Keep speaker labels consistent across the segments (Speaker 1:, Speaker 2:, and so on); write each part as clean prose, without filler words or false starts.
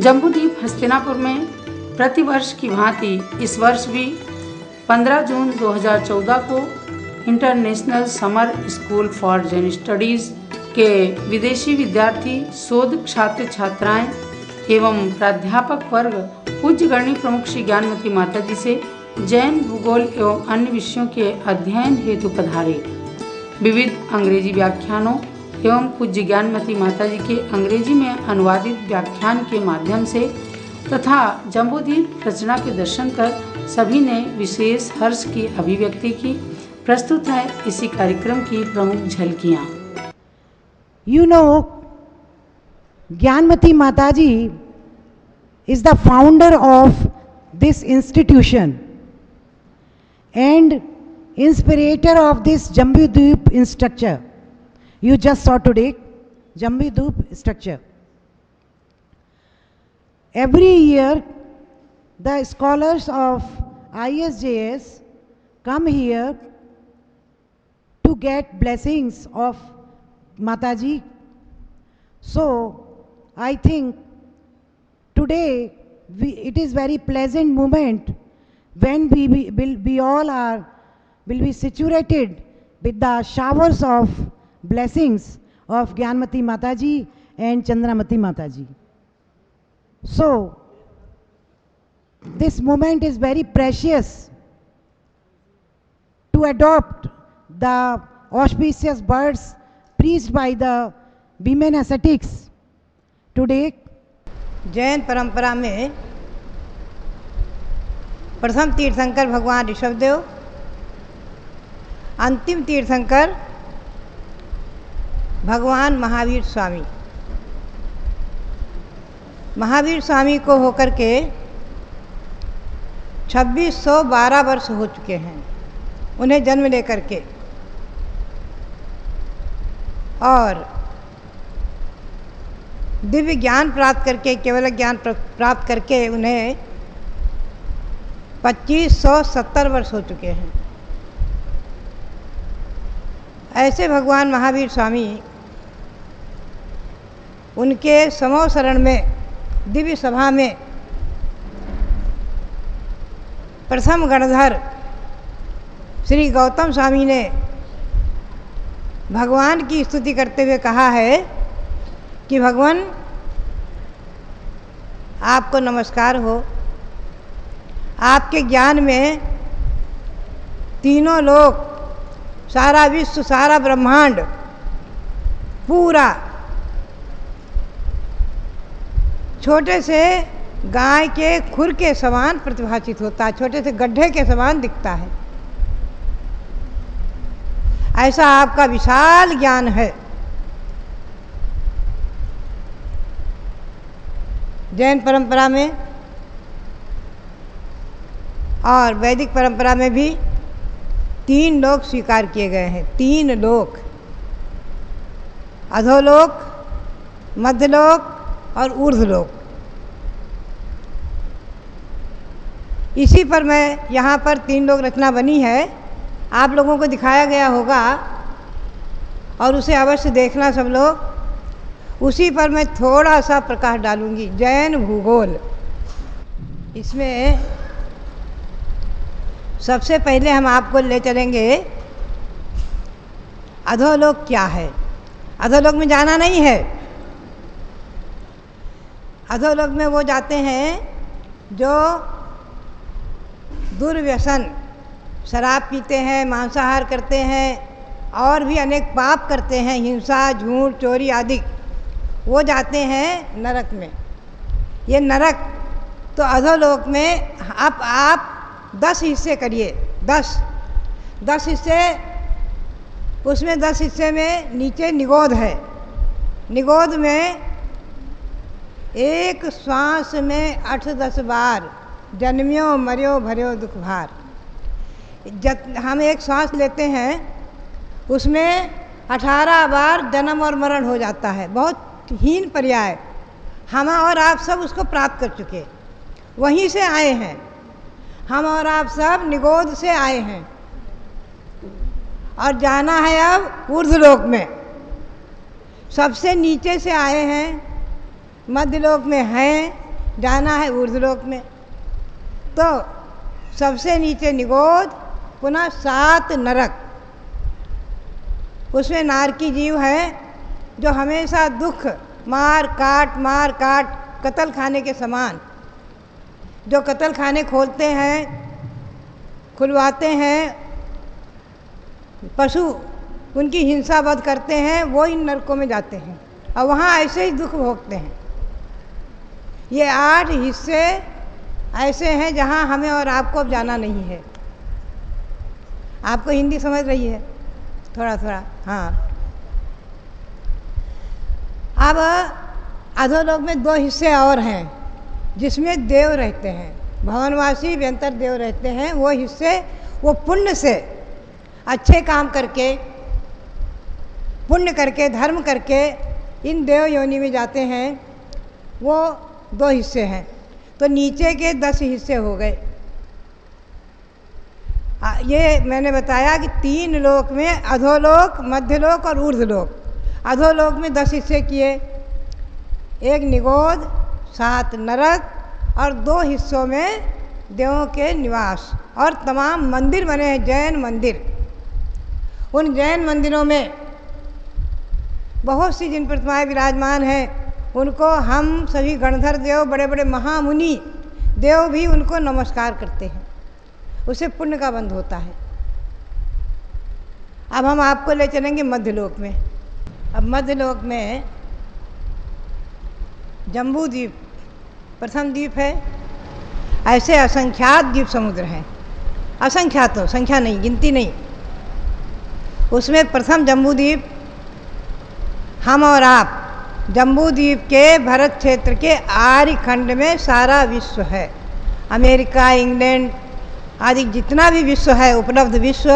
Speaker 1: जम्बूद्वीप हस्तिनापुर में प्रतिवर्ष की भांति इस वर्ष भी 15 जून 2014 को international summer school for Jain studies के विदेशी विद्यार्थी, शोध छात्र छात्राएं एवं प्राध्यापक वर्ग पूज्य गणनी प्रमुख श्री ज्ञानमती माता जी से जैन भूगोल एवं अन्य विषयों के अध्ययन हेतु पधारे। विविध अंग्रेजी व्याख्यानों एवं पूज्य ज्ञानमती माता जी के अंग्रेजी में अनुवादित व्याख्यान के माध्यम से तथा जम्बूद्वीप रचना के दर्शन कर सभी ने विशेष हर्ष की अभिव्यक्ति की। प्रस्तुत है इसी कार्यक्रम की प्रमुख झलकियाँ।
Speaker 2: You know, Gyanmati Mataji is the founder of this institution and inspirator of this Jambudweep structure. You just saw today, Jambudweep structure. Every year, the scholars of ISJS come here to get blessings of Mataji. So, I think today it is very pleasant moment when we all will be situated with the showers of blessings of Gyanmati Mataji and Chandramati Mataji. So, this moment is very precious to adopt the auspicious words preached by the women ascetics today.
Speaker 3: Jain परंपरा में प्रथम तीर्थंकर भगवान ऋषभदेव, अंतिम तीर्थंकर भगवान महावीर स्वामी। महावीर स्वामी को होकर के 2612 वर्ष हो चुके हैं उन्हें जन्म लेकर के, और दिव्य ज्ञान प्राप्त करके, केवल ज्ञान प्राप्त करके उन्हें 2570 वर्ष हो चुके हैं। ऐसे भगवान महावीर स्वामी, उनके समो शरण में दिव्य सभा में प्रथम गणधर श्री गौतम स्वामी ने भगवान की स्तुति करते हुए कहा है कि भगवान आपको नमस्कार हो, आपके ज्ञान में तीनों लोक, सारा विश्व, सारा ब्रह्मांड पूरा छोटे से गाय के खुर के समान प्रतिभाषित होता है, छोटे से गड्ढे के समान दिखता है। ऐसा आपका विशाल ज्ञान है। जैन परंपरा में और वैदिक परंपरा में भी 3 लोक स्वीकार किए गए हैं। 3 लोक, अधोलोक, मध्यलोक और ऊर्ध्वलोक। इसी पर मैं यहाँ पर 3 लोक रचना बनी है, आप लोगों को दिखाया गया होगा और उसे अवश्य देखना सब लोग। उसी पर मैं थोड़ा सा प्रकाश डालूंगी। जैन भूगोल, इसमें सबसे पहले हम आपको ले चलेंगे अधोलोक क्या है। अधोलोक में जाना नहीं है। अधोलोक में वो जाते हैं जो दुर्व्यसन, शराब पीते हैं, मांसाहार करते हैं और भी अनेक पाप करते हैं, हिंसा, झूठ, चोरी आदि, वो जाते हैं नरक में। ये नरक तो अधोलोक में आप 10 हिस्से करिए, 10 हिस्से, उसमें 10 हिस्से में नीचे निगोध है। निगोध में एक श्वास में 8-10 बार जन्म्यो मर्यो भर्यो दुख भार। हम एक श्वास लेते हैं उसमें 18 बार जन्म और मरण हो जाता है। बहुत हीन पर्याय, हम और आप सब उसको प्राप्त कर चुके, वहीं से आए हैं। हम और आप सब निगोध से आए हैं और जाना है अब ऊर्ध्वलोक में। सबसे नीचे से आए हैं, मध्यलोक में हैं जाना है ऊर्ध्वलोक में। तो सबसे नीचे निगोद, पुनः 7 नरक। उसमें नारकी जीव है जो हमेशा दुख, मार काट कत्ल खाने के समान, जो कत्ल खाने खोलते हैं, खुलवाते हैं, पशु उनकी हिंसा वध करते हैं, वो इन नरकों में जाते हैं और वहाँ ऐसे ही दुख भोगते हैं। ये 8 हिस्से ऐसे हैं जहाँ हमें और आपको अब जाना नहीं है। आपको हिंदी समझ रही है थोड़ा थोड़ा? हाँ। अब अधोलोक में 2 हिस्से और हैं जिसमें देव रहते हैं, भवनवासी व्यंतर देव रहते हैं। वो हिस्से वो पुण्य से, अच्छे काम करके, पुण्य करके, धर्म करके इन देव योनि में जाते हैं। वो 2 हिस्से हैं। तो नीचे के 10 हिस्से हो गए। ये मैंने बताया कि 3 लोक में, अधोलोक, मध्यलोक और ऊर्ध्वलोक। अधोलोक में 10 हिस्से किए, 1 निगोद, 7 नरक और 2 हिस्सों में देवों के निवास और तमाम मंदिर बने हैं, जैन मंदिर। उन जैन मंदिरों में बहुत सी जिन प्रतिमाएं विराजमान हैं, उनको हम सभी गणधर देव, बड़े बड़े महामुनि देव भी उनको नमस्कार करते हैं। उससे पुण्य का बंध होता है। अब हम आपको ले चलेंगे मध्यलोक में। अब मध्यलोक में जम्बू द्वीप प्रथम द्वीप है। ऐसे असंख्यात द्वीप समुद्र हैं, असंख्यात हो, संख्या नहीं, गिनती नहीं। उसमें प्रथम जम्बू द्वीप, हम और आप जम्बू द्वीप के भरत क्षेत्र के आर्य खंड में सारा विश्व है। अमेरिका, इंग्लैंड आदि जितना भी विश्व है, उपलब्ध विश्व,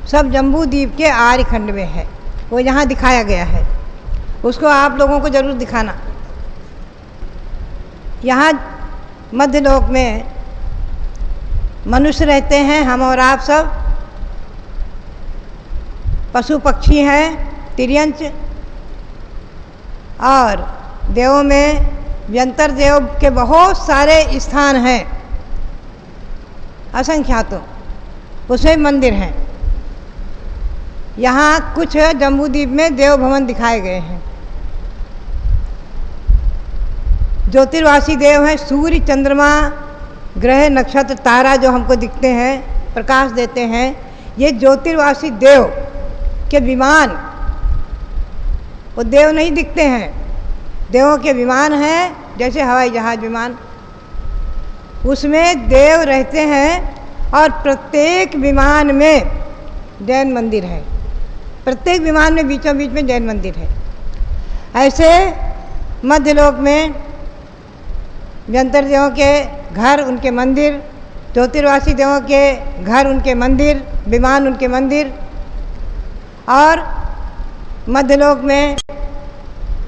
Speaker 3: सब जम्बू द्वीप के आर्य खंड में है। वो यहाँ दिखाया गया है, उसको आप लोगों को जरूर दिखाना। यहाँ मध्यलोक में मनुष्य रहते हैं, हम और आप सब। पशु पक्षी हैं, तिर्यंच। और देवों में व्यंतर देव के बहुत सारे स्थान हैं, असंख्यातों। उसमें मंदिर हैं। यहाँ कुछ जम्बूद्वीप में देव भवन दिखाए गए हैं। ज्योतिर्वासी देव हैं, सूर्य, चंद्रमा, ग्रह, नक्षत्र, तारा जो हमको दिखते हैं, प्रकाश देते हैं। ये ज्योतिर्वासी देव के विमान, वो देव नहीं दिखते हैं, देवों के विमान हैं, जैसे हवाई जहाज विमान। उसमें देव रहते हैं और प्रत्येक विमान में जैन मंदिर है। प्रत्येक विमान में बीचों बीच में जैन मंदिर है। ऐसे मध्यलोक में व्यंतर देवों के घर, उनके मंदिर, ज्योतिर्वासी देवों के घर, उनके मंदिर, विमान, उनके मंदिर। और मध्यलोक में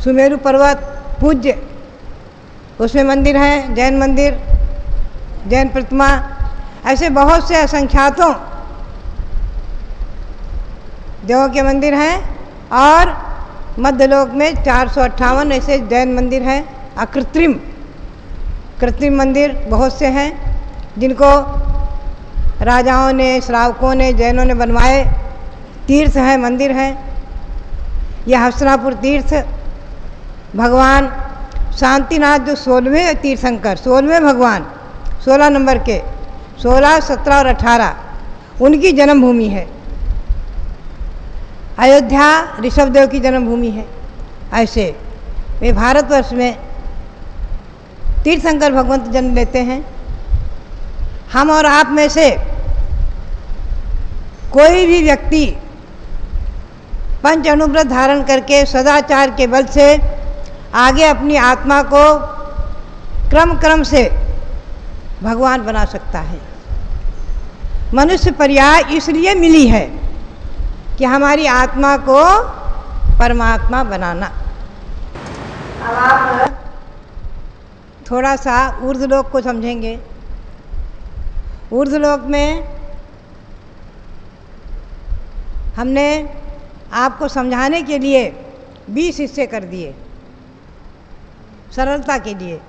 Speaker 3: सुमेरु पर्वत पूज्य, उसमें मंदिर है, जैन मंदिर, जैन प्रतिमा। ऐसे बहुत से असंख्यातों देवों के मंदिर हैं। और मध्यलोक में 458 ऐसे जैन मंदिर हैं, अकृत्रिम, कृत्रिम मंदिर बहुत से हैं, जिनको राजाओं ने, श्रावकों ने, जैनों ने बनवाए। तीर्थ हैं, मंदिर हैं। यह हस्तिनापुर तीर्थ, भगवान शांतिनाथ जो 16वें तीर्थंकर, 16वें भगवान, 16 नंबर के, 16, 17 और 18, उनकी जन्मभूमि है। अयोध्या ऋषभदेव की जन्मभूमि है। ऐसे वे भारतवर्ष में तीर्थंकर भगवंत जन्म लेते हैं। हम और आप में से कोई भी व्यक्ति पंच अनुव्रत धारण करके सदाचार के बल से आगे अपनी आत्मा को क्रम क्रम से भगवान बना सकता है। मनुष्य पर्याय इसलिए मिली है कि हमारी आत्मा को परमात्मा बनाना। अब आप थोड़ा सा ऊर्ध्वलोक को समझेंगे। ऊर्ध्वलोक में हमने आपको समझाने के लिए 20 हिस्से कर दिए, सरलता के लिए।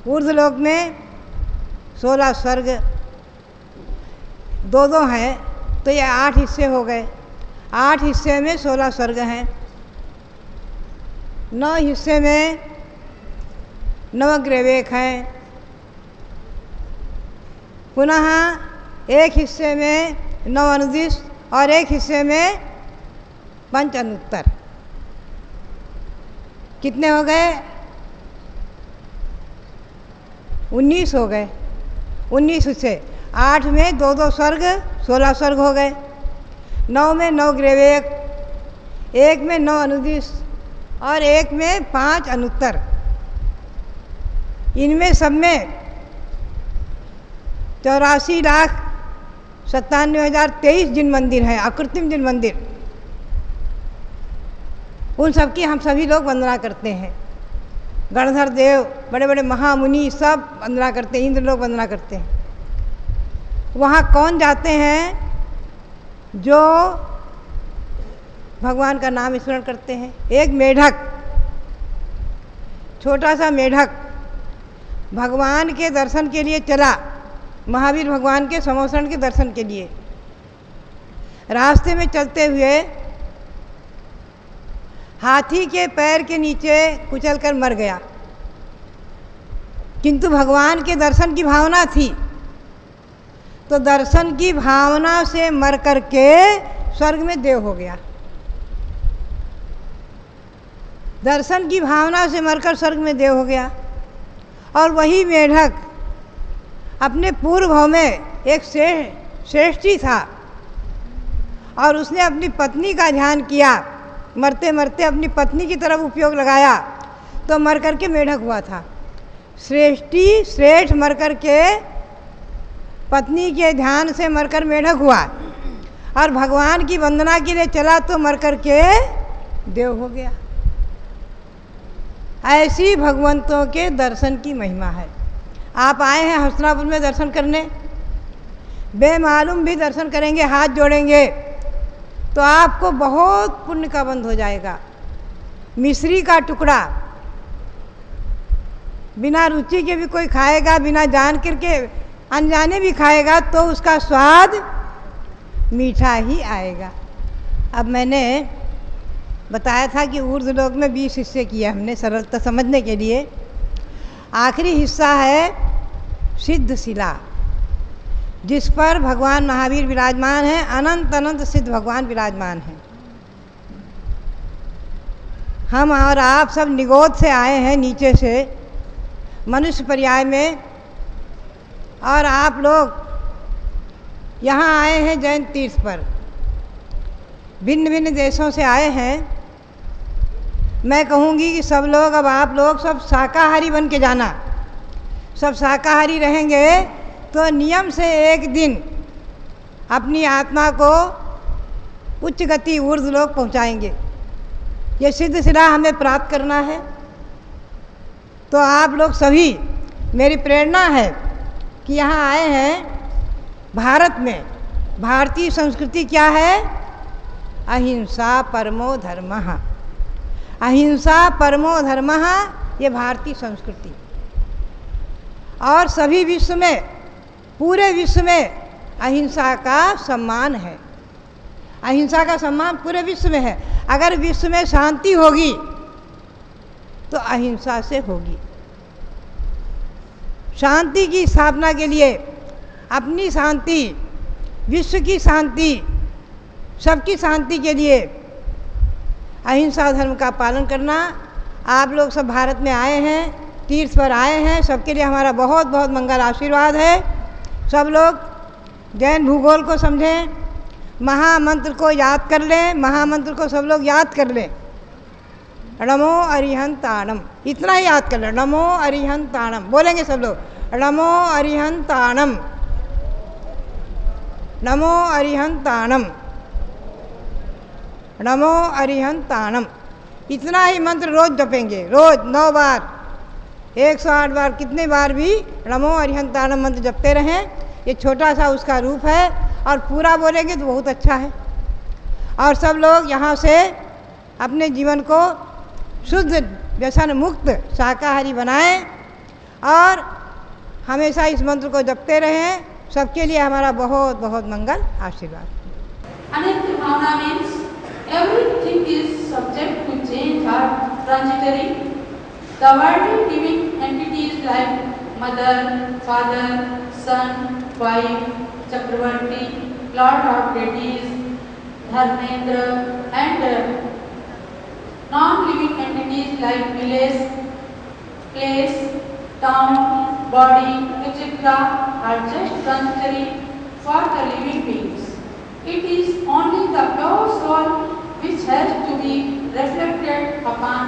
Speaker 3: ऊर्ध्वलोक में 16 स्वर्ग, 2 हैं, तो ये 8 हिस्से हो गए। 8 हिस्से में 16 स्वर्ग हैं। 9 हिस्से में नवग्रहवेक हैं। पुनः एक हिस्से में 9 अनुदिश और एक हिस्से में 5 अनुत्तर। कितने हो गए? 19 हो गए। 19 हिस्से। 8 में 2 स्वर्ग, 16 स्वर्ग हो गए। 9 में 9 ग्रहवेक, 1 में 9 अनुदिश और 1 में 5 अनुत्तर। इनमें सब में 84,97,023 जिन मंदिर हैं, अकृत्रिम जिन मंदिर, उन सब की हम सभी लोग वंदना करते हैं। गणधर देव, बड़े बड़े महामुनि सब वंदना करते हैं, इंद्र लोग वंदना करते हैं। वहाँ कौन जाते हैं? जो भगवान का नाम स्मरण करते हैं। एक मेढक, छोटा सा मेढक भगवान के दर्शन के लिए चला, महावीर भगवान के समोसरण के दर्शन के लिए। रास्ते में चलते हुए हाथी के पैर के नीचे कुचलकर मर गया, किंतु भगवान के दर्शन की भावना थी, तो दर्शन की भावना से मर करके स्वर्ग में देव हो गया। दर्शन की भावना से मरकर स्वर्ग में देव हो गया। और वही मेढक अपने पूर्व भाव में एक श्रेष्ठी था और उसने अपनी पत्नी का ध्यान किया। मरते मरते अपनी पत्नी की तरफ उपयोग लगाया तो मर करके मेढक हुआ था। श्रेष्ठ मर करके पत्नी के ध्यान से मरकर मेढक हुआ और भगवान की वंदना के लिए चला तो मर करके देव हो गया। ऐसी भगवंतों के दर्शन की महिमा है। आप आए हैं हस्तिनापुर में दर्शन करने, बेमालूम भी दर्शन करेंगे, हाथ जोड़ेंगे तो आपको बहुत पुण्य का बंध हो जाएगा। मिश्री का टुकड़ा बिना रुचि के भी कोई खाएगा, बिना जान करके अनजाने भी खाएगा तो उसका स्वाद मीठा ही आएगा। अब मैंने बताया था कि ऊर्ध्वलोक में 20 हिस्से किए हमने सरलता समझने के लिए। आखिरी हिस्सा है सिद्ध शिला, जिस पर भगवान महावीर विराजमान हैं। अनंत अनंत सिद्ध भगवान विराजमान हैं। हम और आप सब निगोद से आए हैं, नीचे से मनुष्य पर्याय में, और आप लोग यहाँ आए हैं जैन तीर्थ पर, भिन्न भिन्न देशों से आए हैं। मैं कहूँगी कि सब लोग, अब आप लोग सब शाकाहारी बन के जाना। सब शाकाहारी रहेंगे तो नियम से एक दिन अपनी आत्मा को उच्च गति ऊर्ध्वलोक पहुँचाएंगे। ये सिद्ध शिला हमें प्राप्त करना है। तो आप लोग सभी, मेरी प्रेरणा है कि यहाँ आए हैं भारत में। भारतीय संस्कृति क्या है? अहिंसा परमो धर्मः। अहिंसा परमो धर्मः, ये भारतीय संस्कृति। और सभी विश्व में, पूरे विश्व में अहिंसा का सम्मान है। अहिंसा का सम्मान पूरे विश्व में है। अगर विश्व में शांति होगी तो अहिंसा से होगी। शांति की स्थापना के लिए, अपनी शांति, विश्व की शांति, सबकी शांति के लिए अहिंसा धर्म का पालन करना। आप लोग सब भारत में आए हैं, तीर्थ पर आए हैं, सबके लिए हमारा बहुत बहुत मंगल आशीर्वाद है। सब लोग जैन भूगोल को समझें, महामंत्र को याद कर लें। महामंत्र को सब लोग याद कर लें। नमो अरिहंताणम, इतना ही याद कर लें। नमो अरिहंताणम बोलेंगे सब लोग। नमो अरिहंताणम, नमो अरिहंताणम, नमो अरिहंताणम। इतना ही मंत्र रोज जपेंगे, रोज 9 बार, 108 बार, कितने बार भी नमो अरिहंताणम मंत्र जपते रहें। ये छोटा सा उसका रूप है और पूरा बोलेंगे तो बहुत अच्छा है। और सब लोग यहाँ से अपने जीवन को शुद्ध व्यसन मुक्त शाकाहारी बनाएं और हमेशा इस मंत्र को जपते रहें। सबके लिए हमारा बहुत बहुत मंगल आशीर्वाद।
Speaker 1: Anitya Bhavana means everything is subject to change or transitory. The worldly living entities like mother, father, son, wife, Chakravarti, Lord of Deities, Dharmendra, and non-living entities like village, place, town, body, etc. are just transitory for the living beings. It is only the pure soul which has to be reflected upon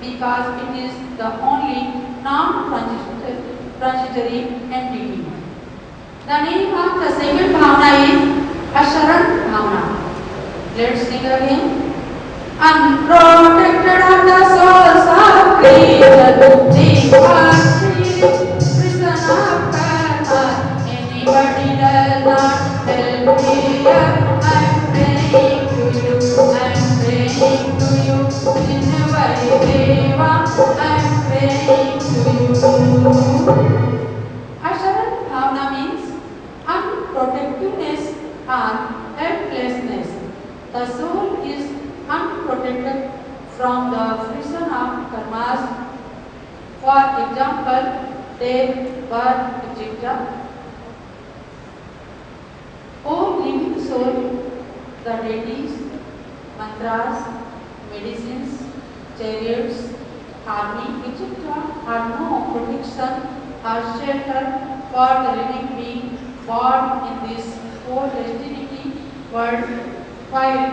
Speaker 1: because it is the only non-transitory entity. The name of the second bhavana is Asharan Bhavana. Let's sing again. Unprotected are the souls of creatures, they are free, prison of karma. Anybody does not help here. I'm praying to you, I'm praying to you. Jinnavari Deva, I'm praying to you. Asharan Bhavana means unprotectiveness or helplessness. The soul is unprotected from the friction of karmas, for example, death, birth, etc. O living soul, the deities, mantras, medicines, chariots, army, etc. are no protection or shelter for the living being born in this whole destiny world while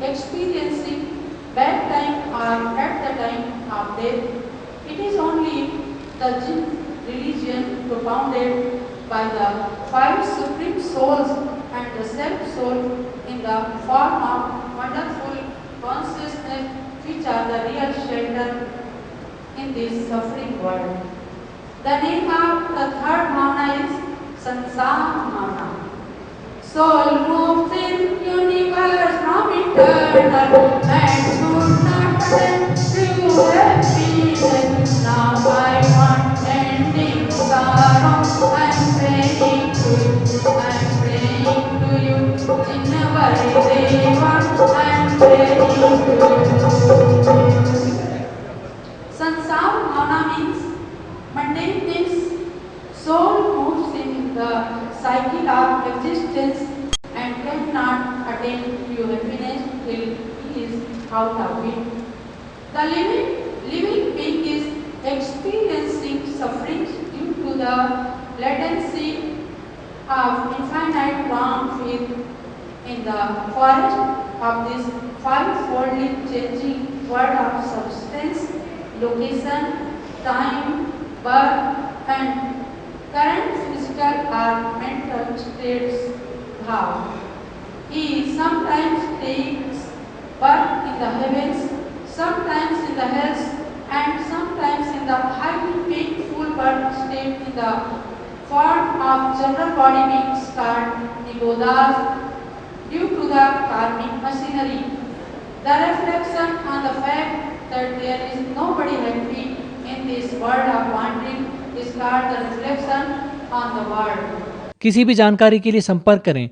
Speaker 1: experiencing bad time or at the time of death. It is only the Jin religion propounded by the five supreme souls and the self-soul in the form of wonderful consciousness which are the real shelter in this suffering world. The name of the third bhavana is Sansar Bhavana. Soul moves in universe from eternal and should not attend to happiness. Now I want ending sorrow. I'm praying to you, I'm praying to you. Jinnavari Deva, I'm praying to you. Sansar Bhavana means mundane things. Soul moves in the cycle of existence and cannot attain to happiness till he is out of it. The living being is experiencing sufferings due to the latency of infinite ground field in the forest of this five-foldly changing world of substance, location, time, birth, and current physical or mental states. How he sometimes takes birth in the heavens, sometimes in the hells, and sometimes in the highly painful birth state in the form of general body beings called nigodas due to the karmic machinery. The reflection on the fact that there is nobody happy in this world of wandering is called the reflection on the world.
Speaker 4: किसी भी जानकारी के लिए संपर्क करें